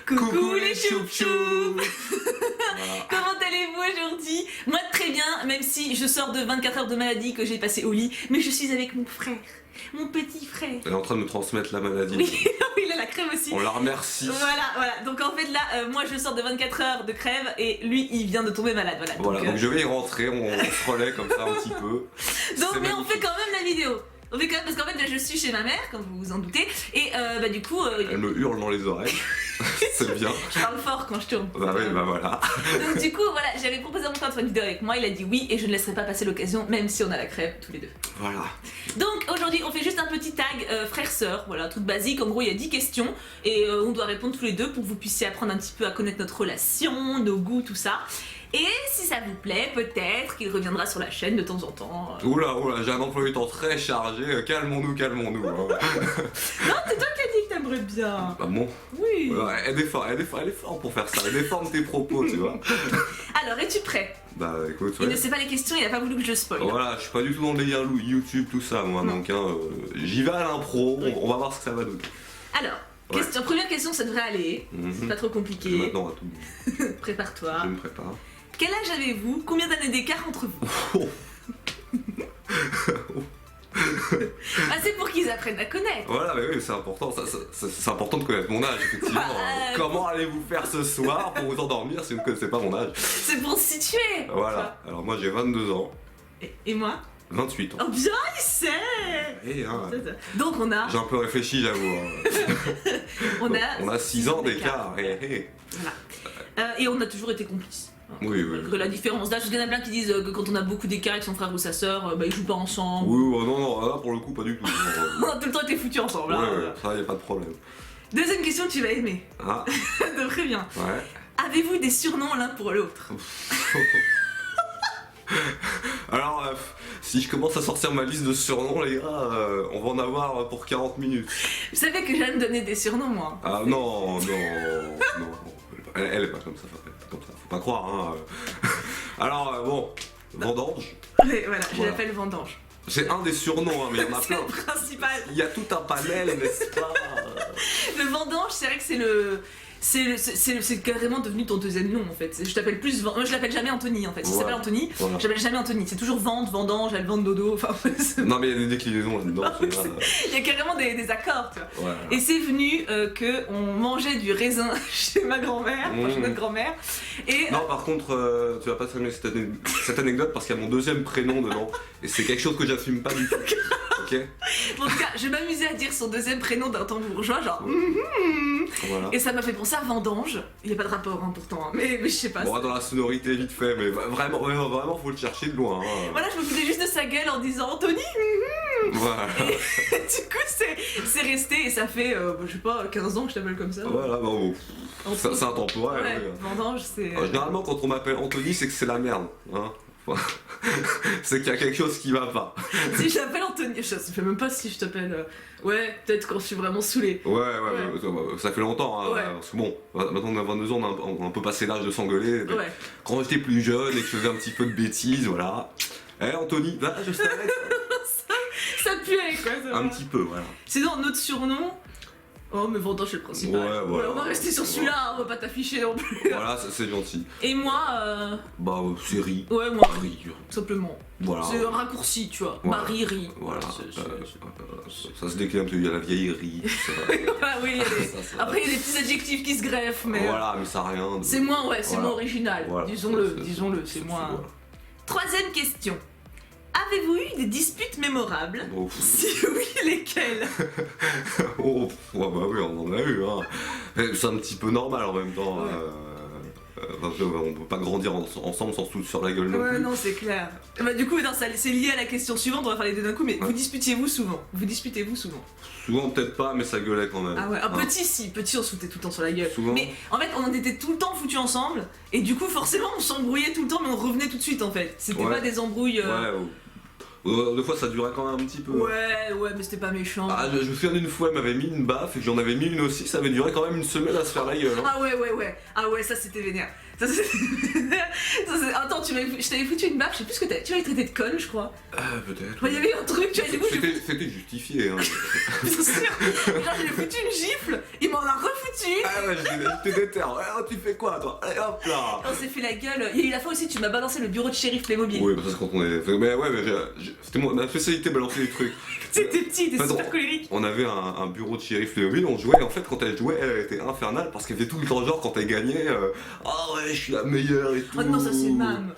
Coucou les choup-choup. Voilà. Comment allez-vous aujourd'hui? Moi très bien, même si je sors de 24 heures de maladie que j'ai passé au lit, mais je suis avec mon frère, mon petit frère. Elle est en train de me transmettre la maladie. Oui, il a la crève aussi. On la remercie. Voilà. Donc en fait là, moi je sors de 24 heures de crève et lui il vient de tomber malade. Voilà, donc je vais y rentrer, on se relaie comme ça un petit peu. Donc mais on fait quand même la vidéo. On fait quand même, parce qu'en fait là, je suis chez ma mère, comme vous vous en doutez, et du coup... Elle me hurle dans les oreilles, c'est bien. Je parle fort quand je tourne. Bah oui, bah voilà. Donc du coup, voilà, j'avais proposé à mon frère de faire une vidéo avec moi, il a dit oui, et je ne laisserai pas passer l'occasion, même si on a la crève tous les deux. Voilà. Donc aujourd'hui, on fait juste un petit tag frère-sœur, voilà, tout basique. En gros, il y a 10 questions, et on doit répondre tous les deux pour que vous puissiez apprendre un petit peu à connaître notre relation, nos goûts, tout ça. Et si ça vous plaît, peut-être qu'il reviendra sur la chaîne de temps en temps. Oula, j'ai un emploi du temps très chargé, calmons-nous. Hein. Non, c'est toi qui as dit que t'aimerais bien. Ah bon? Oui. Ouais, elle est forte pour faire ça, elle déforme tes propos, tu vois. Alors, es-tu prêt? Bah écoute, Il ouais. ne sait pas les questions, il a pas voulu que je spoil. Voilà, je suis pas du tout dans le délire YouTube, tout ça, moi, Non. donc j'y vais à l'impro, Oui. on va voir ce que ça va donner. Alors, Ouais. première question, ça devrait aller. C'est Mhm. pas trop compliqué. Maintenant, à tout. Prépare-toi. Je me prépare. Quel âge avez-vous? Combien d'années d'écart entre vous? Ah, c'est pour qu'ils apprennent à connaître. Voilà, mais oui, c'est important, c'est important de connaître mon âge, effectivement. Bah, Comment allez-vous faire ce soir pour vous endormir si vous ne connaissez pas mon âge? C'est pour se situer. Voilà, alors moi j'ai 22 ans, Et moi? 28 ans. Oh bien, il sait. Et, hein, Donc on a... j'ai un peu réfléchi, j'avoue. On a 6 ans d'écart. Voilà. Et on a toujours été complices. Oui. Malgré la différence d'âge, parce qu'il y en a plein qui disent que quand on a beaucoup d'écart avec son frère ou sa soeur, ils jouent pas ensemble. Oui, non, là pour le coup, pas du tout. On a tout le temps été foutus ensemble. hein. Ouais, ça y a pas de problème. Deuxième question, tu vas aimer. Ah, De très bien. ouais. Avez-vous des surnoms l'un pour l'autre? Alors, si je commence à sortir ma liste de surnoms, les gars, on va en avoir pour 40 minutes. Vous savez que j'aime donner des surnoms, moi. Ah non. Elle est pas comme ça, faut pas croire, hein. Alors, bon, Vendange, Ouais, voilà, je Voilà. l'appelle Vendange. c'est un des surnoms, hein, mais il y en a C'est plein. le principal. Il y a tout un panel, n'est-ce pas? Le Vendange, c'est vrai que c'est le... C'est carrément devenu ton deuxième nom en fait. Je t'appelle plus Moi je l'appelle jamais Anthony en fait. Il Ouais. s'appelle Anthony, Voilà. je l'appelle jamais Anthony. C'est toujours Vente, Vendange, elle vend dodo. Enfin, Non, mais il y a des déclinaisons là-dedans. il y a carrément des accords, tu vois. Ouais. Et c'est venu que on mangeait du raisin chez ma grand-mère, enfin, chez notre grand-mère. Et Non, par contre, tu vas pas terminer cette anecdote parce qu'il y a mon deuxième prénom dedans. Et c'est quelque chose que j'assume pas du tout. Ok? en tout cas, je m'amusais à dire son deuxième prénom d'un ton bourgeois, genre. Voilà. Et ça m'a fait penser à Vendange. Il n'y a pas de rapport hein, pourtant, hein. Mais je sais pas. Bon, dans la sonorité vite fait, mais vraiment, faut le chercher de loin. Hein. Voilà, je me foutais juste de sa gueule en disant Anthony. Voilà. Et du coup, c'est resté et ça fait, je sais pas, 15 ans que je t'appelle comme ça. Voilà, bon, c'est intemporel. Ouais, Ouais. Vendange, c'est. Généralement, quand on m'appelle Anthony, c'est que c'est la merde. Hein. C'est qu'il y a quelque chose qui va pas. Si je t'appelle Anthony, je sais même pas si je t'appelle. Ouais, peut-être quand je suis vraiment saoulée. Ouais, ça fait longtemps. Hein, Ouais. Parce que bon, maintenant on a 22 ans, on a un peu passé l'âge de s'engueuler. Ouais. Quand j'étais plus jeune et que je faisais un petit peu de bêtises, voilà. Anthony, là, je t'arrête. Ça puait quoi, ça. Un petit peu, voilà. Sinon, notre surnom. Oh, mais Vendange, c'est le principal. Ouais, voilà. On va rester sur celui-là, hein, on va pas t'afficher non plus. Voilà, c'est gentil. Et moi, Bah, c'est Ri. ouais, moi, Ri. tout simplement. Voilà. C'est un raccourci, tu vois. Voilà. Marie, Ri. Voilà. C'est- Ça se décline un peu, il y a la vieillerie. Ah oui, il y a des- Ça, après il y a des petits adjectifs qui se greffent, mais Voilà, mais ça a rien. c'est moins, ouais, c'est Voilà. moins original. Voilà. Disons-le, c'est moins. Voilà. Troisième question. Avez-vous eu des disputes mémorables? Oh, Si oui, lesquelles? oh, ouais, bah oui, on en a eu. Hein. C'est un petit peu normal en même temps. Ouais. Parce qu'on peut pas grandir ensemble sans se foutre sur la gueule non Ouais, plus. non, c'est clair. Bah, du coup, non, c'est lié à la question suivante, on va faire les deux d'un coup, mais Ouais. vous disputez-vous souvent? Vous disputez-vous souvent? Souvent peut-être pas, mais ça gueulait quand même. Ah ouais, Hein. petit on se foutait tout le temps sur la gueule. Souvent. Mais en fait, on en était tout le temps foutus ensemble, et du coup, forcément, on s'embrouillait tout le temps, mais on revenait tout de suite en fait. C'était Ouais. pas des embrouilles. Des fois ça durait quand même un petit peu. Ouais, mais c'était pas méchant. Ah, je me souviens d'une fois, elle m'avait mis une baffe et que j'en avais mis une aussi, ça avait duré quand même une semaine à se faire la gueule. Hein. Ah ouais. Ah ouais, ça c'était vénère. Attends, je t'avais foutu une baffe, je sais plus ce que tu m'avais traité de conne, je crois. Peut-être. Il y avait eu un truc, tu vois, du coup, C'était justifié. Hein. bien sûr. Genre, je lui ai foutu une gifle, il m'en a refoutu foutu. Ah ouais, j'étais déter. Ouais, oh, tu fais quoi toi? Allez hop là. On s'est fait la gueule. Il y a eu la fois aussi, tu m'as balancé le bureau de shérif Playmobil. Oui, parce que quand on est. Mais ouais, mais c'était ma spécialité de balancer des trucs. T'étais petit, t'es En fait, super colérique. On avait un bureau de shérif Playmobil, on jouait, et en fait, quand elle jouait, elle était infernale parce qu'elle faisait tout le temps genre quand elle gagnait. Ah ouais, je suis la meilleure et tout. Oh non, ça c'est mam.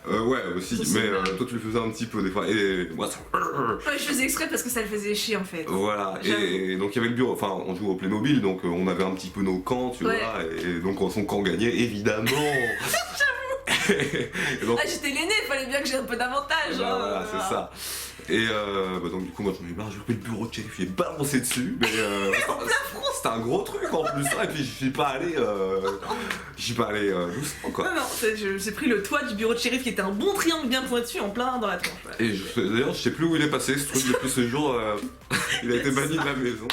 Ouais, aussi, Ça, mais c'est mal. toi tu le faisais un petit peu des fois. Et moi, ça. Ouais, je faisais exprès parce que ça le faisait chier en fait. Voilà, et donc il y avait le bureau, enfin on jouait au Playmobil, donc on avait un petit peu nos camps, tu Ouais. vois, et donc son camp gagnait, évidemment. Et donc, Ah, j'étais l'aîné, fallait bien que j'ai un peu d'avantage. bah, voilà, c'est ça. Et donc du coup moi j'en ai marre, j'ai pris le bureau de shérif, j'ai balancé dessus, mais c'était un gros truc en plus, hein, et puis j'y suis pas allé, doucement quoi. Non, non, j'ai pris le toit du bureau de shérif qui était un bon triangle bien pointu en plein dans la tronche. Ouais. Et d'ailleurs je sais plus où il est passé ce truc depuis ce jour, il a été banni de la maison.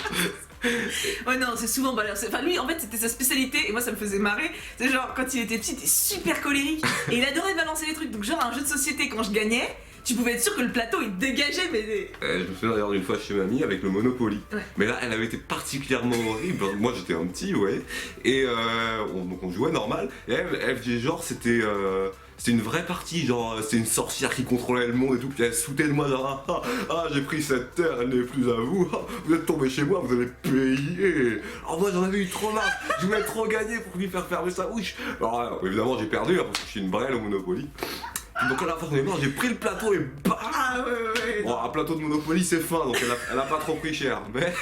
Ouais, non, c'est souvent balancé. Enfin, lui en fait c'était sa spécialité et moi ça me faisait marrer. C'est genre quand il était petit, il était super colérique et il adorait balancer les trucs. Donc, genre, un jeu de société, quand je gagnais, tu pouvais être sûr que le plateau il dégageait, mais. Je me souviens d'ailleurs d'une fois chez mamie avec le Monopoly. Ouais. Mais là, elle avait été particulièrement horrible. Moi, j'étais un petit, ouais. Et donc on jouait normal. Et elle disait genre, c'était une vraie partie. Genre, c'était une sorcière qui contrôlait le monde et tout. Puis elle se foutait de moi, genre, j'ai pris cette terre, elle n'est plus à vous. Ah, vous êtes tombé chez moi, vous allez payer. Alors moi, j'en avais eu trop marre. Je voulais trop gagner pour lui faire fermer sa bouche. Alors, évidemment, j'ai perdu, hein, parce que je suis une brêle au Monopoly. Donc à la fin, j'ai pris le plateau et bam. Ah ouais. Bon, un plateau de Monopoly c'est fin, donc elle a pas trop pris cher, mais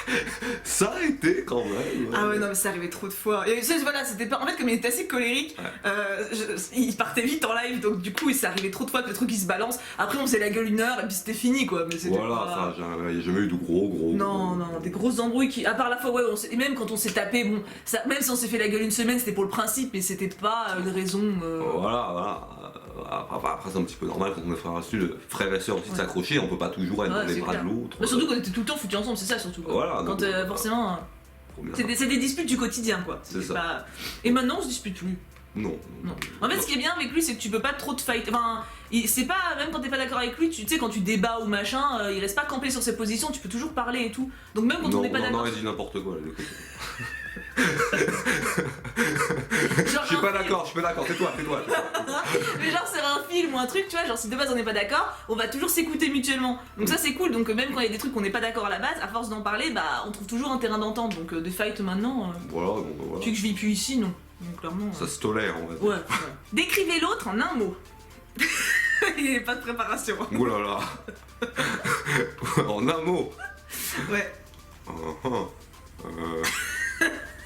ça a été quand même. Ah ouais, non, mais ça arrivait trop de fois. Et ça, voilà, c'était pas. En fait, comme il était assez colérique, il partait vite en live, donc du coup, ça arrivait trop de fois que le truc il se balance. Après, on faisait la gueule 1 heure et puis c'était fini quoi. Mais c'était Voilà, pas... ça, j'ai jamais eu de gros. Non, des grosses embrouilles qui. À part la fois, ouais, et même quand on s'est tapé, bon, ça, même si on s'est fait la gueule une semaine, c'était pour le principe, mais c'était pas une raison. Voilà. Après, c'est un petit peu normal quand on est frères et sœurs aussi de s'accrocher, on peut pas toujours être dans les c'est bras clair. de l'autre. Mais surtout quand on était tout le temps foutus ensemble, c'est ça surtout. Quoi. Voilà, Quand donc, forcément. trop bien. C'est des disputes du quotidien quoi. C'est C'était ça. pas- Et maintenant on se dispute plus. Non. Non. En fait, ce qui est bien avec lui, c'est que tu peux pas trop te fight. Enfin, c'est pas. Même quand t'es pas d'accord avec lui, tu sais, quand tu débats ou machin, il reste pas campé sur ses positions, tu peux toujours parler et tout. Donc, même quand on n'est pas d'accord. Non, elle dit n'importe quoi, là, écoute. Genre, Je suis pas d'accord, tais-toi. Mais genre, c'est un film ou un truc, tu vois, genre, si de base on n'est pas d'accord, on va toujours s'écouter mutuellement. Donc, ça, c'est cool. Donc, même quand il y a des trucs qu'on n'est pas d'accord à la base, à force d'en parler, bah, on trouve toujours un terrain d'entente. Donc, des fights maintenant, Voilà, donc voilà. tu veux que je vis plus ici, non. Donc, clairement. Ça se tolère, on va dire. Ouais. Décrivez l'autre en un mot. Il n'y a pas de préparation. Ouh là là. En un mot. Ouais.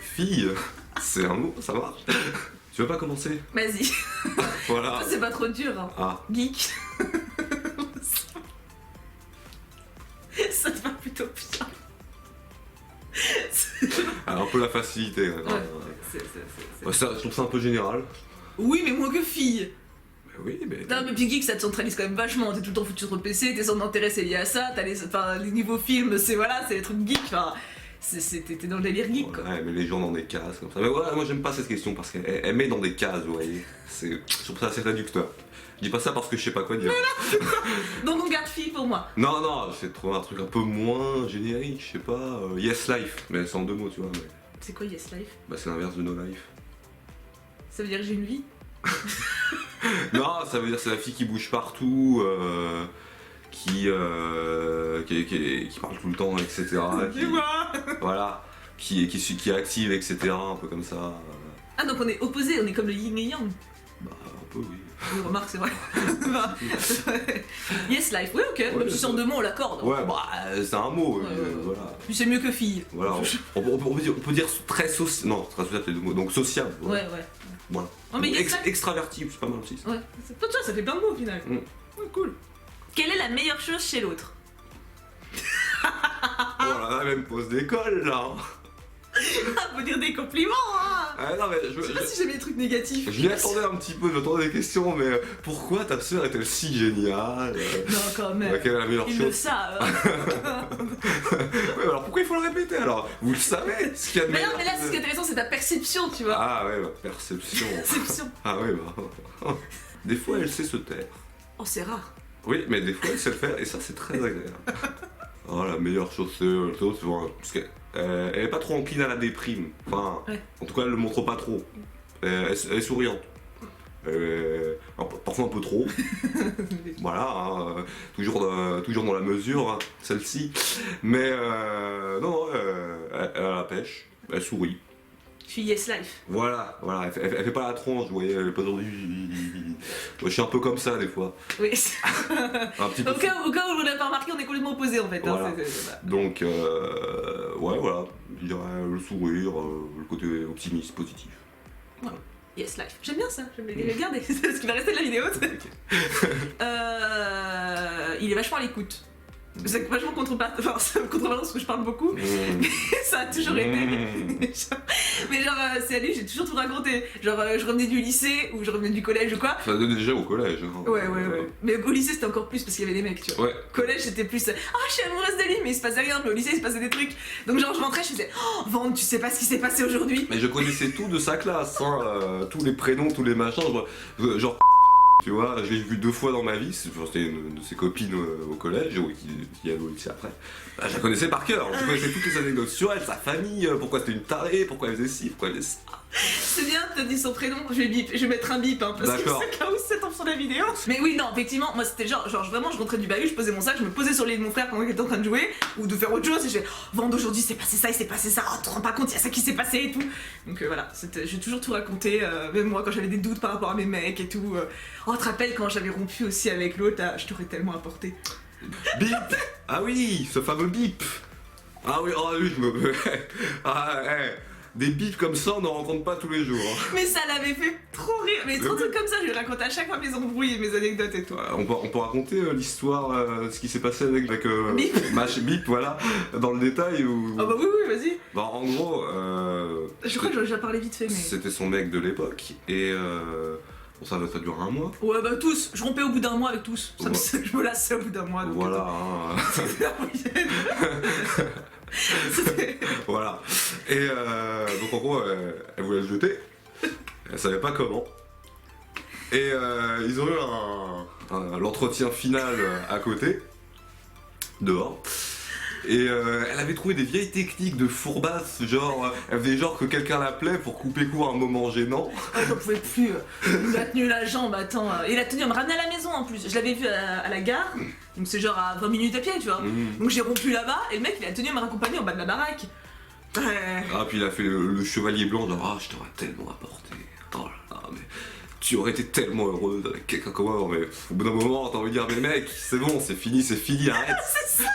Fille, c'est un mot, ça marche. Tu veux pas commencer? Vas-y. Voilà. C'est pas trop dur. Hein. Ah, Geek. Ça te va plutôt bien. alors, un peu la facilité. Ouais, c'est- Ouais, ça, je trouve ça un peu général. Oui, mais moins que fille. Mais oui, mais. Non, mais puis geek, ça te centralise quand même vachement. T'es tout le temps foutu sur le PC, tes centres d'intérêt c'est lié à ça. T'as les niveaux films, c'est voilà, c'est les trucs geek. Enfin, t'es dans le délire geek quoi. Ouais, mais les gens dans des cases comme ça. Mais ouais, moi j'aime pas cette question parce qu'elle met dans des cases, vous voyez. Je trouve ça assez réducteur. Je dis pas ça parce que je sais pas quoi dire. Donc on garde fille pour moi. Non, j'ai trouvé un truc un peu moins générique, je sais pas. Yes Life, mais c'est en 2 mots, tu vois. Mais... C'est quoi Yes Life? Bah, c'est l'inverse de No Life. Ça veut dire que j'ai une vie? Non, ça veut dire c'est la fille qui bouge partout, qui parle tout le temps, etc. Dis-moi. Voilà, qui est active, etc. Un peu comme ça. Ah, donc on est opposés, on est comme le yin et yang. Bah, un peu, oui. Oui, remarque, c'est vrai. Bah, yes Life, oui, ok. Même si c'est en 2 mots, on l'accorde. Ouais, bah, c'est un mot, voilà. Puis c'est mieux que fille. Voilà, on peut dire très social. Non, très social, c'est 2 mots. Donc sociable. Ouais. Voilà. Non, mais yes life. Extraverti, c'est pas mal aussi. Ouais. Toi, tu vois, ça fait plein de mots au final. Mm. Ouais, cool. Quelle est la meilleure chose chez l'autre? Voilà, même pause d'école là. Ah, faut dire des compliments, hein. Ah, non, mais Je sais pas si j'aime les trucs négatifs. je m'y attendais un petit peu, j'attendais des questions, mais pourquoi ta sœur est-elle si géniale? Non, quand même. Quelle est la meilleure Ils le chose? savent. Ouais, alors pourquoi il faut le répéter alors? Vous le savez, ce qu'il y a de Mais non, meilleur. mais là, ce qui est intéressant, c'est ta perception, tu vois. Ah ouais, bah, perception. Perception. Ah ouais, bah. Des fois, elle sait se taire. Oh, c'est rare. Oui, mais des fois, elle sait le faire, et ça, c'est très agréable. Oh, la meilleure chose, c'est vraiment... Parce qu'elle elle est pas trop encline à la déprime. Enfin, Ouais. en tout cas, elle le montre pas trop. Elle est souriante. Parfois un peu trop. Voilà, hein, toujours dans la mesure, hein, celle-ci. Mais non, elle a la pêche, elle sourit. Je suis Yes Life. Voilà, elle fait pas la tronche, vous voyez, elle est pas aujourd'hui. Moi, je suis un peu comme ça des fois. Oui. Un petit peu. Au cas où vous l'avez pas remarqué, on est complètement opposés en fait. Voilà. Hein, voilà. Donc, ouais, voilà, je dirais le sourire, le côté optimiste, positif. Yes Life. J'aime bien ça, j'aime bien regarder, c'est ce qui va rester de la vidéo. Il est vachement à l'écoute. C'est vachement contrepartant parce que je parle beaucoup. Ça a toujours été. Mais genre, c'est à lui, j'ai toujours tout raconté. Genre, je revenais du lycée ou je revenais du collège ou quoi. Ça donnait déjà au collège. Hein. Ouais. Mais au lycée, c'était encore plus parce qu'il y avait des mecs, tu vois. Ouais. Collège, c'était plus. Ah, je suis amoureuse de lui, mais il se passait rien. Mais au lycée, il se passait des trucs. Donc, genre, je rentrais, je faisais oh, Vande, tu sais pas ce qui s'est passé aujourd'hui. Mais je connaissais tout de sa classe, hein, tous les prénoms, tous les machins. Genre, tu vois, je l'ai vu 2 fois dans ma vie. C'était une de ses copines au collège, qui est allée au lycée après. Bah, je la connaissais par cœur. Je connaissais toutes les anecdotes sur elle, sa famille, pourquoi c'était une tarée, pourquoi elle faisait ci, pourquoi elle faisait ça. C'est bien, t'as dit son prénom, je vais mettre un bip, hein, parce que c'est cas où c'est tombe sur la vidéo. Mais oui, non, effectivement, moi c'était genre vraiment, je rentrais du bahut, je posais mon sac, je me posais sur le lit de mon frère pendant qu'il était en train de jouer, ou de faire autre chose, et je fais Vande, aujourd'hui c'est passé ça, il s'est passé ça, oh, tu te rends pas compte, il y a ça qui s'est passé et tout. Donc voilà, j'ai toujours tout raconté, même moi quand j'avais des doutes par rapport à mes mecs et tout. Oh, tu te rappelles quand j'avais rompu aussi avec l'autre, je t'aurais tellement apporté. Bip. Ah oui, ce fameux bip. Ah oui, je me... Ah, des bips comme ça, on n'en rencontre pas tous les jours. Hein. Mais ça l'avait fait trop rire. Mais trop de trucs comme ça, je lui raconte à chaque fois mes embrouilles et mes anecdotes et tout. On peut raconter l'histoire, ce qui s'est passé avec Bip. Bip, voilà, dans le détail ou... Ah bah oui, vas-y. Bah en gros... Je crois que j'en ai déjà parlé vite fait, mais... C'était son mec de l'époque, et... Bon, ça dure un mois. Ouais, bah tous. Je rompais au bout d'un mois avec tous. Ouais. Je me lassais au bout d'un mois. Donc voilà. C'était la moyenne. Voilà. Et donc en gros, elle voulait le jeter. Elle savait pas comment. Et ils ont eu l'entretien final à côté, dehors. Et elle avait trouvé des vieilles techniques de fourbasse, genre elle faisait genre que quelqu'un l'appelait pour couper court à un moment gênant. Ah, j'en pouvais plus. Il m'a tenu la jambe, attends. Il a tenu à me ramener à la maison en plus. Je l'avais vu à la gare, donc c'est genre à 20 minutes à pied, tu vois. Donc j'ai rompu là-bas et le mec il a tenu à me raccompagner en bas de la baraque. Ah, puis il a fait le chevalier blanc, genre je t'aurais tellement apporté. Oh là là, mais tu aurais été tellement heureuse avec quelqu'un comme moi, mais au bout d'un moment, t'as envie de dire, mais mec, c'est bon, c'est fini, arrête,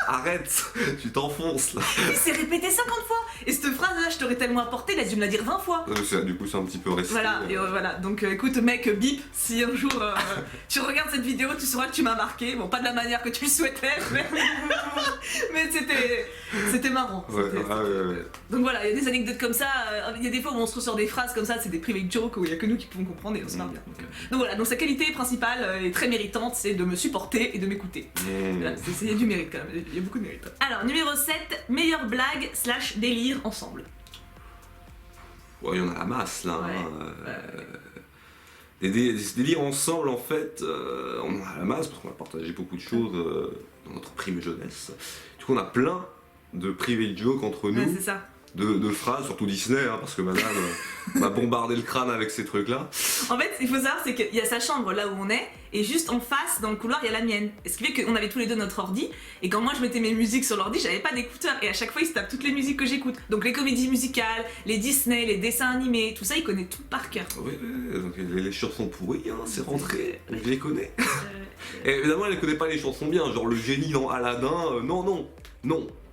arrête, tu t'enfonces là. Il s'est répété 50 fois. Et cette phrase-là, je t'aurais tellement apporté, il a dû me la dire 20 fois. Du coup, c'est un petit peu resté. Voilà, et voilà. Donc écoute, mec, bip, si un jour tu regardes cette vidéo, tu sauras que tu m'as marqué. Bon, pas de la manière que tu le souhaitais, mais c'était marrant. Ouais. Donc voilà, il y a des anecdotes comme ça. Il y a des fois où on se ressort des phrases comme ça, c'est des private jokes où il y a que nous qui pouvons comprendre et on se marre bien. Donc voilà, donc sa qualité principale et très méritante, c'est de me supporter et de m'écouter. Voilà, il y a du mérite quand même, il y a beaucoup de mérite. Alors, numéro 7, meilleure blague / délire ensemble. Ouais, il y en a la masse là. Ouais. Des délires ensemble, en fait, on en a la masse parce qu'on a partagé beaucoup de choses dans notre prime jeunesse. Du coup, on a plein de private jokes entre nous. Ouais, c'est ça. De phrases, surtout Disney, hein, parce que madame m'a bombardé le crâne avec ces trucs-là. En fait, il faut savoir, c'est qu'il y a sa chambre là où on est, et juste en face, dans le couloir, il y a la mienne. Et ce qui fait qu'on avait tous les deux notre ordi, et quand moi je mettais mes musiques sur l'ordi, j'avais pas d'écouteurs, et à chaque fois il se tape toutes les musiques que j'écoute. Donc les comédies musicales, les Disney, les dessins animés, tout ça, il connaît tout par cœur. Oui, donc les chansons pourries, hein, c'est rentré, je les connais. Et évidemment, elle ne connaît pas les chansons bien, genre le génie dans Aladdin, non,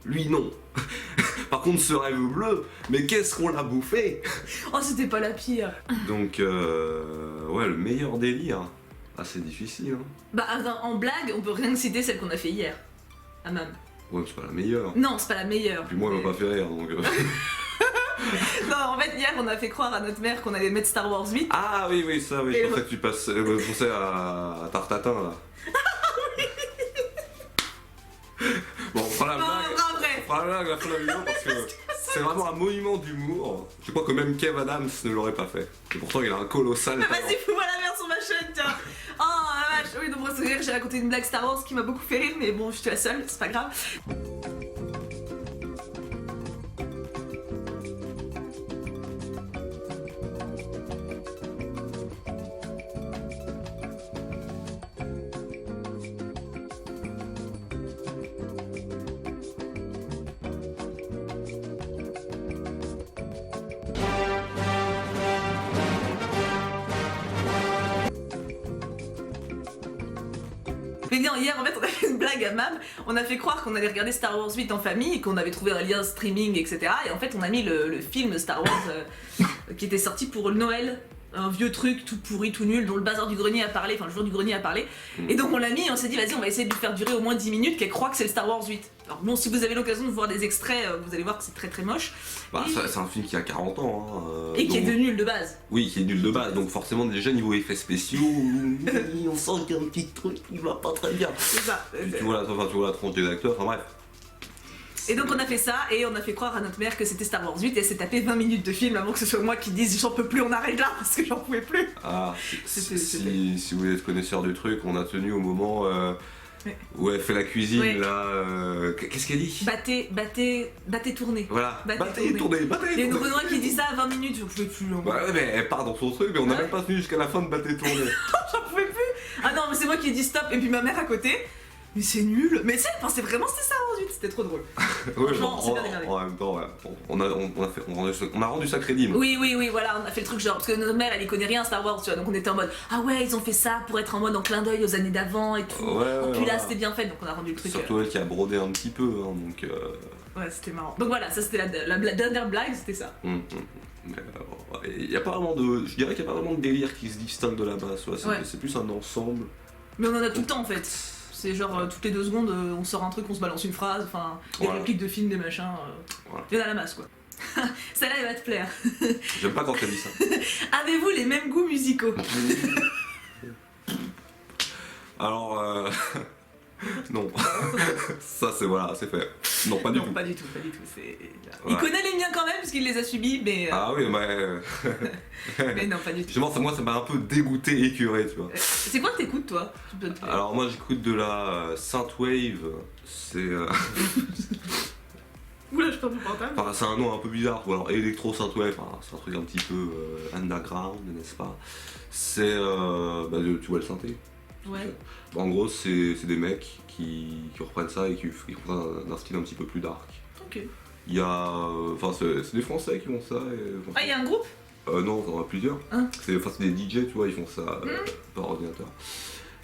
lui non. Par contre, ce rêve bleu, mais qu'est-ce qu'on l'a bouffé. Oh, c'était pas la pire. Donc, ouais, le meilleur délire. Ah, c'est difficile, hein. Bah, en blague, on peut rien que citer celle qu'on a fait hier. Ah, même. Ouais, mais c'est pas la meilleure. Non, c'est pas la meilleure. Puis moi, elle m'a pas fait rire, donc... Non, en fait, hier, on a fait croire à notre mère qu'on allait mettre Star Wars 8. Ah oui, ça, oui, Et je pensais que tu pensais à Tartatin, là. Bon, on fera la blague. On fera la blague à la fin de la vidéo parce que c'est vraiment un monument d'humour. Je crois que même Kev Adams ne l'aurait pas fait. Et pourtant, il a un colossal talent. Vas-y, fous-moi la merde sur ma chaîne, tiens. Oh la vache, oui, donc pour ce rire, j'ai raconté une blague Star Wars qui m'a beaucoup fait rire, mais bon, je suis la seule, c'est pas grave. Mais non, hier en fait on a fait une blague à Mam, on a fait croire qu'on allait regarder Star Wars 8 en famille et qu'on avait trouvé un lien streaming, etc. Et en fait on a mis le film Star Wars qui était sorti pour le Noël. Un vieux truc tout pourri, tout nul, dont le bazar du grenier a parlé, enfin le jour du grenier a parlé. Et donc on l'a mis et on s'est dit vas-y on va essayer de lui faire durer au moins 10 minutes qu'elle croit que c'est le Star Wars 8. Alors bon, si vous avez l'occasion de voir des extraits, vous allez voir que c'est très très moche. Bah, c'est un film qui a 40 ans. Hein, et qui est donc... de nul de base. Oui, qui est nul de base, donc forcément déjà niveau effets spéciaux, on sent qu'il y a un petit truc qui va pas très bien. C'est ça. Tu vois la tronche des acteurs, enfin bref. Et donc on a fait ça et on a fait croire à notre mère que c'était Star Wars 8 et elle s'est tapé 20 minutes de film avant que ce soit moi qui dise j'en peux plus, on arrête là parce que j'en pouvais plus. Ah, si vous êtes connaisseur du truc, on a tenu au moment où elle fait la cuisine là. Qu'est-ce qu'elle dit? Battez, tournez. Voilà, battez, tournez. Il y a une Renoir qui dit ça à 20 minutes, j'en pouvais plus. Hein. Ouais, mais elle part dans son truc, mais on n'a même pas tenu jusqu'à la fin de battez, tournez. J'en pouvais plus. Ah non, mais c'est moi qui ai dit stop et puis ma mère à côté. Mais c'est nul. Mais c'est vraiment c'était Star Wars 8, c'était trop drôle. Ouais, en même temps, ouais. On a rendu ça crédible. Oui, voilà, on a fait le truc genre, parce que notre mère elle y connaît rien Star Wars, tu vois, donc on était en mode ah ouais, ils ont fait ça pour être en mode en clin d'œil aux années d'avant et tout. Ouais, puis là c'était bien fait, donc on a rendu le truc. Surtout elle qui a brodé un petit peu, hein, donc. Ouais, c'était marrant. Donc voilà, ça c'était la dernière blague, c'était ça. Il y a pas vraiment de, je dirais qu'il n'y a pas vraiment de délire qui se distingue de la base, c'est plus un ensemble. Mais on en a tout le temps en fait. C'est genre toutes les 2 secondes, on sort un truc, on se balance une phrase, enfin, des répliques de films, des machins. Il y en a la masse quoi. Celle-là, elle va te plaire. J'aime pas quand t'as dit ça. Avez-vous les mêmes goûts musicaux? Alors, non. Ça, c'est fait. Non, pas du tout. Pas du tout. Il connaît les miens quand même, parce qu'il les a subis, mais. Ah oui, mais. Mais non, pas du tout. Moi, ça m'a un peu dégoûté et écœuré, tu vois. C'est quoi que t'écoutes, toi? Alors, moi, j'écoute de la Synthwave. C'est. Oula, je peux pas entendre. Enfin, c'est un nom un peu bizarre, ou alors Electro Synthwave, c'est un truc un petit peu underground, n'est-ce pas? C'est. Tu vois le synthé? Ouais. En gros, c'est des mecs qui reprennent ça et qui font un style un petit peu plus dark. Ok. Il y a. Enfin, c'est des Français qui font ça. Ah, il y a un groupe? Non, il y en a plusieurs. Hein? C'est des DJ, tu vois, ils font ça par ordinateur.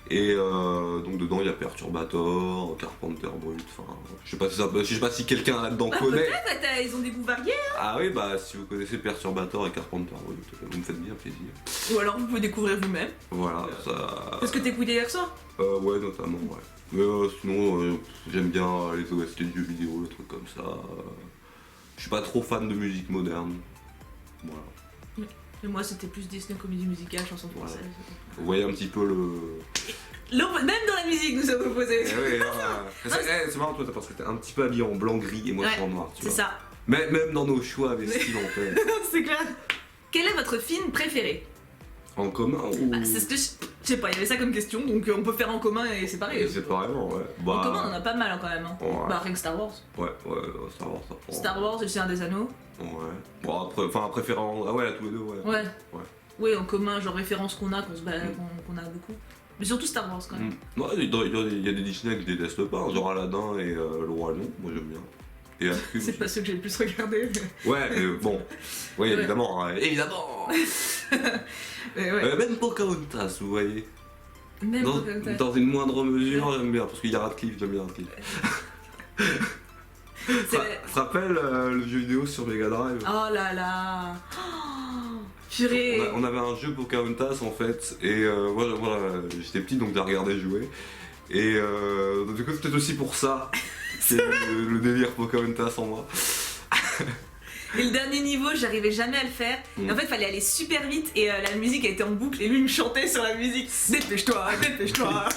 Et donc dedans, il y a Perturbator, Carpenter Brut, enfin. Je sais pas si quelqu'un là-dedans connaît. Peut-être, ils ont des goûts variés. Hein. Ah oui, bah si vous connaissez Perturbator et Carpenter Brut, vous me faites bien plaisir. Ou alors vous pouvez découvrir vous-même. Voilà, ça. Est-ce que t'écoutais hier soir? Ouais, notamment, ouais. Mais sinon, j'aime bien les OST de jeux vidéo, les trucs comme ça. Je suis pas trop fan de musique moderne. Voilà. Et moi, c'était plus Disney, comédie musicale, chanson française. Vous voyez un petit peu le. Même dans la musique, nous sommes opposés. C'est marrant, toi, parce que t'es un petit peu habillé en blanc-gris et moi je suis en noir. C'est ça. Même dans nos choix vestimentaires, en fait. C'est clair. Quel est votre film préféré? En commun ou. C'est ce que je sais pas, il y avait ça comme question, donc on peut faire en commun et séparer. Et séparément, ouais. En commun, on en a pas mal quand même. Hein. Ouais. Bah, rien que Star Wars. Ouais, Star Wars, ça prend. Star Wars et le Seigneur des Anneaux. Ouais. Bon, préférant. Ah ouais, là, tous les deux, ouais. Ouais, en commun, genre référence qu'on a, qu'on a beaucoup. Mais surtout Star Wars quand même. Ouais, il y a des Disney que je déteste pas, hein, genre Aladdin et Le Roi Lion, moi j'aime bien. Et Hercule. C'est pas ceux que j'ai le plus regardé. Ouais, mais bon. Oui, évidemment, évidemment. Même Pocahontas, vous voyez. Même Pocahontas. Dans une moindre mesure, j'aime bien, parce qu'il y a Radcliffe, j'aime bien Radcliffe. Tu te rappelles le jeu vidéo sur Mega Drive? Oh là là. Oh, purée. On avait un jeu Pocahontas en fait, et voilà, j'étais petit donc j'ai regardé jouer. Et du coup, c'est peut-être aussi pour ça qu'il y a le délire Pocahontas en moi. Et le dernier niveau, j'arrivais jamais à le faire. Et en fait, il fallait aller super vite et la musique a été en boucle et lui il me chantait sur la musique. Dépêche-toi, dépêche-toi.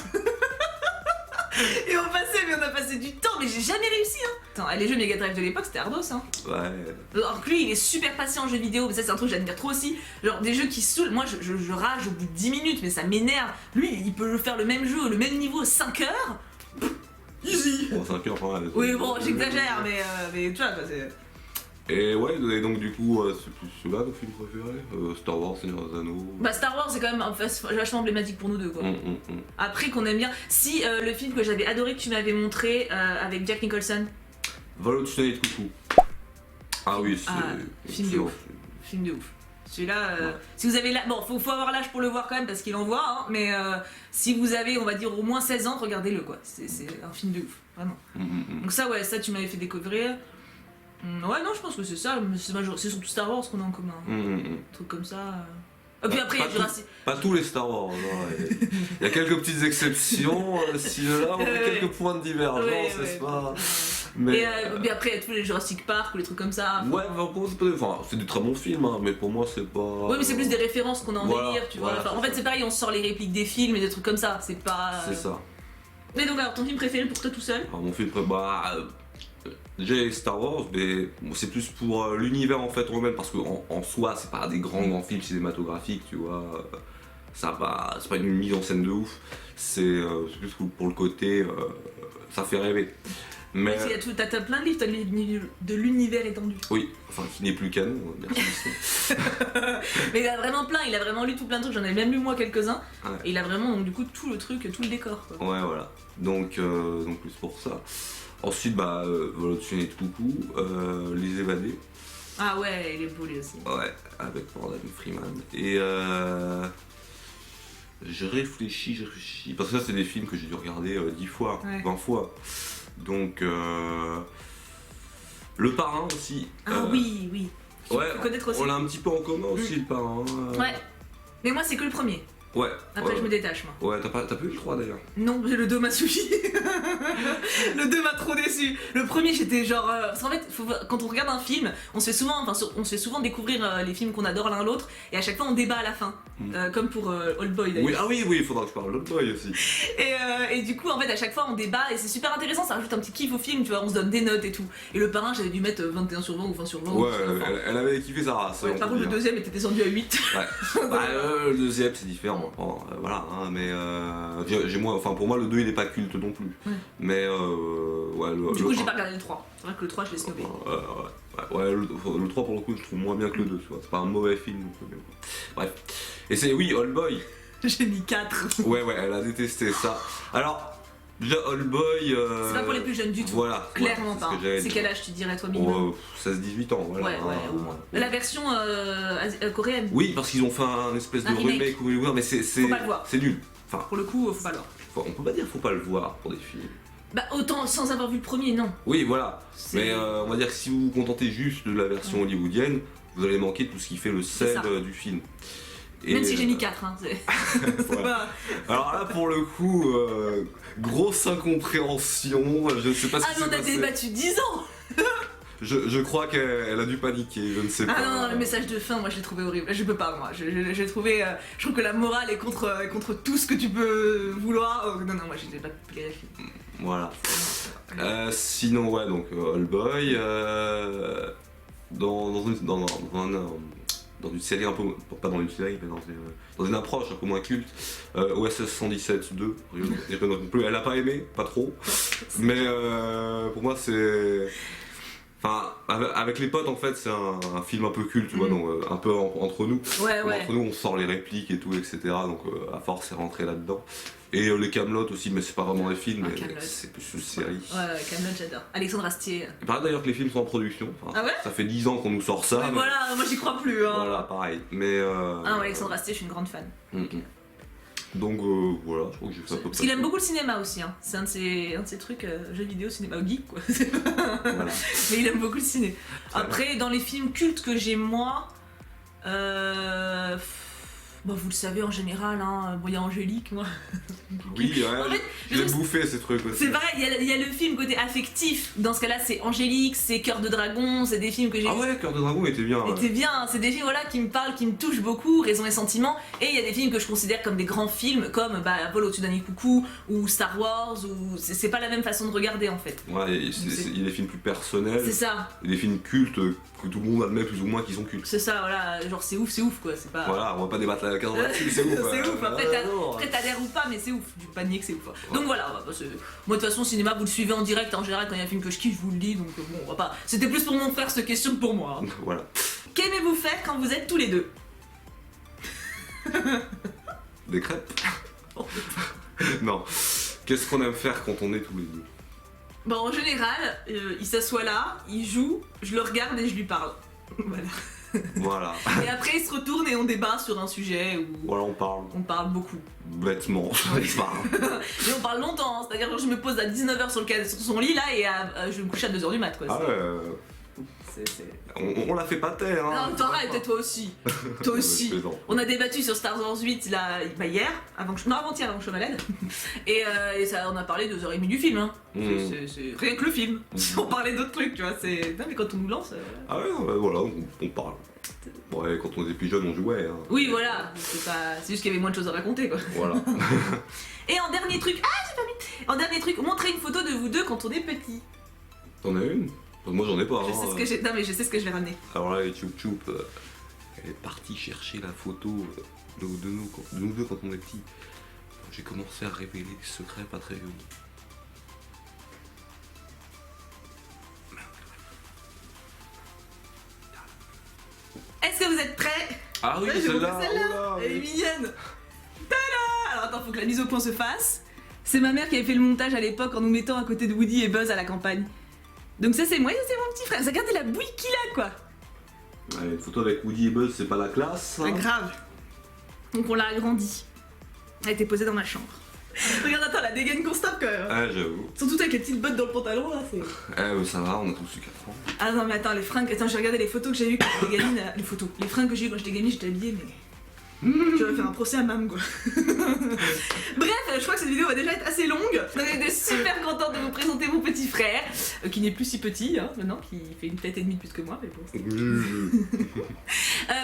Et on a passé du temps, mais j'ai jamais réussi. Hein. Attends, les jeux Mega Drive de l'époque, c'était ardos. Hein. Ouais. Alors que lui, il est super patient en jeux vidéo, mais ça, c'est un truc que j'admire trop aussi. Genre des jeux qui saoulent. Moi, je rage au bout de 10 minutes, mais ça m'énerve. Lui, il peut faire le même jeu, le même niveau 5 heures. Easy. Bon, 5 heures, quand même. Oui, bon, j'exagère, mais tu vois, c'est. Et ouais, et donc du coup, c'est plus ceux-là nos films préférés, Star Wars, Seigneur des Anneaux. Bah Star Wars c'est quand même vachement emblématique pour nous deux quoi. Après qu'on aime bien. Si le film que j'avais adoré que tu m'avais montré avec Jack Nicholson. Vol au-dessus de Coucou. Ah oui, c'est. Film de ouf. Film de ouf. Celui-là, si vous avez bon, faut avoir l'âge pour le voir quand même parce qu'il en voit, hein, mais si vous avez, on va dire, au moins 16 ans, regardez-le quoi. C'est un film de ouf, vraiment. Donc ça, ouais, ça tu m'avais fait découvrir. Ouais, non, je pense que c'est ça. C'est surtout Star Wars qu'on a en commun. Un truc comme ça. Et puis après, il y a Jurassic. Pas tous les Star Wars. Il y a quelques petites exceptions. Si là, on a quelques points de divergence, n'est-ce pas? Mais après, il y a tous les Jurassic Park ou les trucs comme ça. Ouais, c'est des très bons films, hein, mais pour moi, c'est pas. Ouais, mais c'est plus des références qu'on a en délire, tu vois. Voilà, en fait, c'est pareil, on sort les répliques des films et des trucs comme ça. C'est pas. C'est ça. Mais donc, alors, ton film préféré pour toi tout seul? Alors, mon film préféré, j'ai Star Wars, mais c'est plus pour l'univers en fait eux-mêmes, parce qu'en soi, c'est pas des grands films cinématographiques, tu vois. C'est pas une mise en scène de ouf. C'est plus pour le côté, ça fait rêver. Mais t'as plein de livres, t'as le livre de l'univers étendu. Oui, enfin qui n'est plus canon, merci Disney. Mais il a vraiment plein, il a vraiment lu tout plein de trucs, j'en ai même lu moi quelques-uns. Ouais. Et il a vraiment donc du coup tout le truc, tout le décor quoi. Ouais voilà, donc plus pour ça. Ensuite Volodymyr Coucou, Les Évadés. Ah ouais, il est beau lui aussi. Ouais, avec Morgan Freeman. Et je réfléchis, parce que ça c'est des films que j'ai dû regarder 10 fois, 20 fois. Donc Le Parrain aussi. Ah oui. Ouais, connaître aussi. On l'a un petit peu en commun aussi, Le Parrain. Ouais. Mais moi c'est que le premier. Ouais. Après je me détache moi. Ouais, t'as pas eu le 3 d'ailleurs? Non, le 2 m'a suffi. Le 2 m'a trop déçu. Le premier j'étais genre... parce qu'en fait, quand on regarde un film, on se fait souvent découvrir les films qu'on adore l'un l'autre, et à chaque fois on débat à la fin. Comme pour Old Boy d'ailleurs. Oui, il faudra que je parle d'Old Boy aussi. Et du coup en fait à chaque fois on débat et c'est super intéressant, ça rajoute un petit kiff au film, tu vois, on se donne des notes et tout. Et Le Parrain j'avais dû mettre 21 sur 20 ou 20 sur 20. Ouais, elle avait kiffé sa race. Ouais, par contre le deuxième était descendu à 8. Ouais. Le deuxième c'est différent. Voilà, hein, mais pour moi le 2 il est pas culte non plus. Ouais. Mais du coup j'ai pas regardé le 3. C'est vrai que le 3 je l'ai snobé. Le 3 pour le coup je trouve moins bien que le 2, tu vois. C'est pas un mauvais film. Bref. Et c'est Old Boy. J'ai mis 4. Ouais, elle a détesté ça. Alors, déjà Old Boy. C'est pas pour les plus jeunes du tout. Voilà. Clairement pas. C'est quel âge tu dirais toi minimum? 16-18 ans, voilà. Ouais, au moins. La version coréenne. Oui, parce qu'ils ont fait un espèce de remake mais c'est. Faut pas le voir. C'est nul. Enfin, pour le coup, faut pas le voir. On peut pas dire faut pas le voir pour des films. Bah autant sans avoir vu le premier, non. Oui, voilà. Mais on va dire que si vous vous contentez juste de la version hollywoodienne, vous allez manquer tout ce qui fait le sel du film. Et même si j'ai mis 4, hein. Voilà. Alors là, pour le coup, grosse incompréhension. Je ne sais pas ce qui s'est passé. Ah, mais on a débattu 10 ans. Je crois qu'elle a dû paniquer, je ne sais pas. Ah non, le message de fin, moi je l'ai trouvé horrible. Je peux pas, moi. J'ai trouvé. Je trouve que la morale est contre tout ce que tu peux vouloir. Non, moi j'ai pas plié la film. Voilà. Sinon, donc Old Boy. Dans une série un peu. Pas dans une série, mais dans une approche un peu moins culte. OSS 117 2. Elle a pas aimé, pas trop. Mais pour moi, c'est. Enfin, avec les potes, en fait, c'est un film un peu culte, tu vois, donc un peu entre nous. Ouais. Entre nous, on sort les répliques et tout, etc. Donc, à force, c'est rentré là-dedans. Et les Kaamelott aussi, mais c'est pas vraiment des films, mais c'est plus une série. Ouais, Kaamelott, j'adore. Alexandre Astier. Il paraît d'ailleurs que les films sont en production. Ah ouais? Ça fait 10 ans qu'on nous sort ça. Mais voilà, moi j'y crois plus. Hein. Voilà, pareil. Mais. Alexandre Astier, je suis une grande fan. Donc voilà, je crois que j'ai fait un peu. Parce qu'il aime beaucoup le cinéma aussi, hein. C'est un de ses trucs, jeux vidéo, cinéma, geek quoi. Voilà. Mais il aime beaucoup le ciné. Après, dans les films cultes que j'ai moi, vous le savez en général, hein, il y a Angélique, moi. Oui, ouais, en fait, j'ai bouffé ces trucs aussi. C'est pareil, il y a le film côté affectif. Dans ce cas-là, c'est Angélique, c'est Cœur de Dragon, c'est des films que j'ai. Ah ouais, Cœur de Dragon était bien. Était bien, c'est des films qui me parlent, qui me touchent beaucoup, Raison et Sentiment. Et il y a des films que je considère comme des grands films, comme Vol au-dessus d'un nid coucou, ou Star Wars, ou c'est pas la même façon de regarder en fait. Ouais, il y a des films plus personnels. C'est ça. Et des films cultes que tout le monde admet plus ou moins qu'ils sont cultes. C'est ça, voilà, genre c'est ouf quoi, c'est pas. Voilà, on va pas débattre la case là-dessus, c'est ouf. C'est ouf, après t'adhères ou pas, mais c'est ouf, du panier que c'est ouf. Ouais. Donc voilà, moi de toute façon, cinéma, vous le suivez en direct, en général, quand il y a un film que je kiffe, je vous le dis, donc bon, on va pas. C'était plus pour mon frère cette question que pour moi. Hein. Voilà. Qu'aimez-vous faire quand vous êtes tous les deux? Des crêpes. Non. Qu'est-ce qu'on aime faire quand on est tous les deux? Bon, en général, il s'assoit là, il joue, je le regarde et je lui parle. Voilà. Voilà. Et après, ils se retournent et on débat sur un sujet où Voilà, on parle on parle beaucoup. bêtement, je parle. Et on parle longtemps, hein. C'est-à-dire que je me pose à 19h sur son lit là et je vais me coucher à 2h du mat quoi. Ah ouais, on la fait pas taire, hein. Non, t'arrêtes, et toi aussi. Toi aussi. Je plaisante. On a débattu sur Star Wars 8 là, bah, hier, avant-hier avant que je sois malade. Et ça, on a parlé 2h30 du film. Hein. C'est rien que le film. On parlait d'autres trucs, tu vois. Non, mais quand on nous lance. Ah ouais, non, bah, voilà, on parle. Ouais, quand on était plus jeune, on jouait. Hein. Oui, voilà. C'est juste qu'il y avait moins de choses à raconter, quoi. Voilà. Et en dernier truc, j'ai pas mis. En dernier truc, montrez une photo de vous deux quand on est petit. T'en as une? Moi, j'en ai pas. Je sais ce que j'ai. Non, mais je sais ce que je vais ramener. Alors là, Choup Choup, elle est partie chercher la photo de nous deux quand on est petits. J'ai commencé à révéler des secrets pas très jolis. Est-ce que vous êtes prêts? Ah oui, Ouais, j'ai celle-là, montré celle-là. Elle est mignonne. Tada! Alors attends, faut que la mise au point se fasse. C'est ma mère qui avait fait le montage à l'époque en nous mettant à côté de Woody et Buzz à la campagne. Donc ça c'est moi et ça c'est mon petit frère. Regardez la bouille qu'il a quoi. Ouais, une photo avec Woody et Buzz, c'est pas la classe. Pas Hein. grave. Donc on l'a agrandi. Elle a été posée dans ma chambre. Regarde, attends, la dégaine constante quand même. Ah, j'avoue. Surtout avec les petites bottes dans le pantalon là, c'est. Mais ça va, on a tous eu 4 ans. Ah non mais attends, les fringues. Attends, j'ai regardé les photos que j'ai eues quand j'étais gamine. Les photos. Les fringues que j'ai eues quand j'étais gamine, j'étais habillée mais. J'aurais fait un procès à Mam quoi. Bref, je crois que cette vidéo va déjà être assez longue. Donc j'étais super contente de vous présenter mon petit frère, qui n'est plus si petit hein, maintenant, qui fait une tête et demie de plus que moi, mais bon.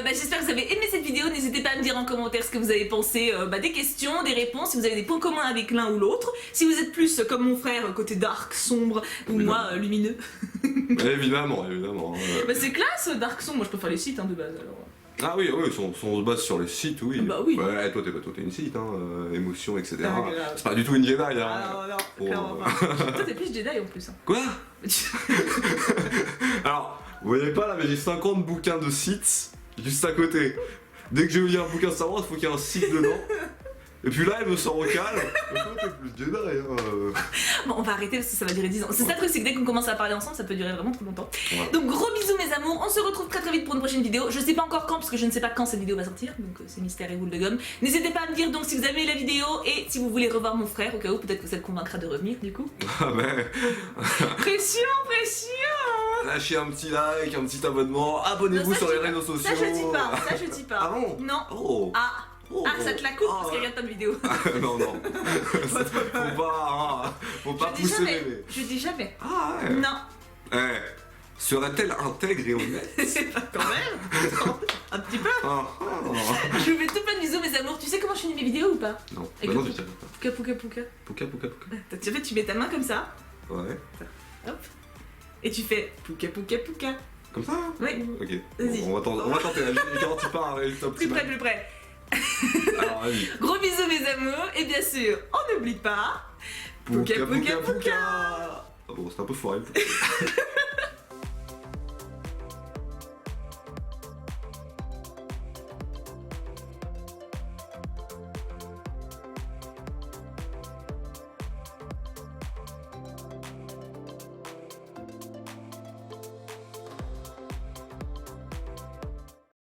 J'espère que vous avez aimé cette vidéo. N'hésitez pas à me dire en commentaire ce que vous avez pensé des questions, des réponses, si vous avez des points communs avec l'un ou l'autre. Si vous êtes plus comme mon frère, côté dark, sombre, ou moi, lumineux. Évidemment. C'est classe, dark, sombre. Moi je préfère les sites hein, de base alors. Ah oui, si on se base sur les sites, oui. Bah oui. Ouais, toi t'es une site, hein, émotion, etc. Ah, grave. C'est pas du tout une Jedi, hein. Ah non, clairement pas. Toi t'es plus Jedi en plus. Hein. Quoi? Alors, vous voyez pas là, mais j'ai 50 bouquins de sites juste à côté. Dès que je veux lire un bouquin Star Wars, il faut qu'il y ait un site dedans. Et puis là, elle me sort au calme. Mais toi, t'es plus Jedi, hein. Bon, on va arrêter parce que ça va durer 10 ans. C'est ça le truc, c'est que dès qu'on commence à parler ensemble, ça peut durer vraiment trop longtemps. Ouais. Donc gros bisous mes amours, on se retrouve très vite pour une prochaine vidéo. Je sais pas encore quand parce que je ne sais pas quand cette vidéo va sortir, donc c'est mystère et boule de gomme. N'hésitez pas à me dire donc si vous avez aimé la vidéo et si vous voulez revoir mon frère au cas où, peut-être que ça le convaincra de revenir du coup. Ah ben, Pression. lâchez un petit like, un petit abonnement, abonnez-vous Non, ça, sur je les dis réseaux pas. sociaux. Ça je dis pas. Ah bon? Non. Oh. Ah, ça te la coupe parce qu'il regarde pas de vidéo. Non. Faut pas Je dis pousser jamais. bébé. Je dis jamais. Ah ouais. Non. Serait-elle intègre et honnête? C'est pas quand même. Un petit peu. Ah. Je vous fais tout plein de bisous mes amours. Tu sais comment je finis mes vidéos ou pas? Non, Avec non, le je savais pas. Pouka. Pouka. En fait, tu mets ta main comme ça. Ouais. Hop. Et tu fais pouka. Comme ça? Oui. Ok. Vas-y. Bon, on va tenter. Je garantis pas un résultat Plus optimal. près. Alors, vas-y. Gros bisous mes amours. Et bien sûr, on n'oublie pas. Pouka. Ah bon, c'est un peu foiré.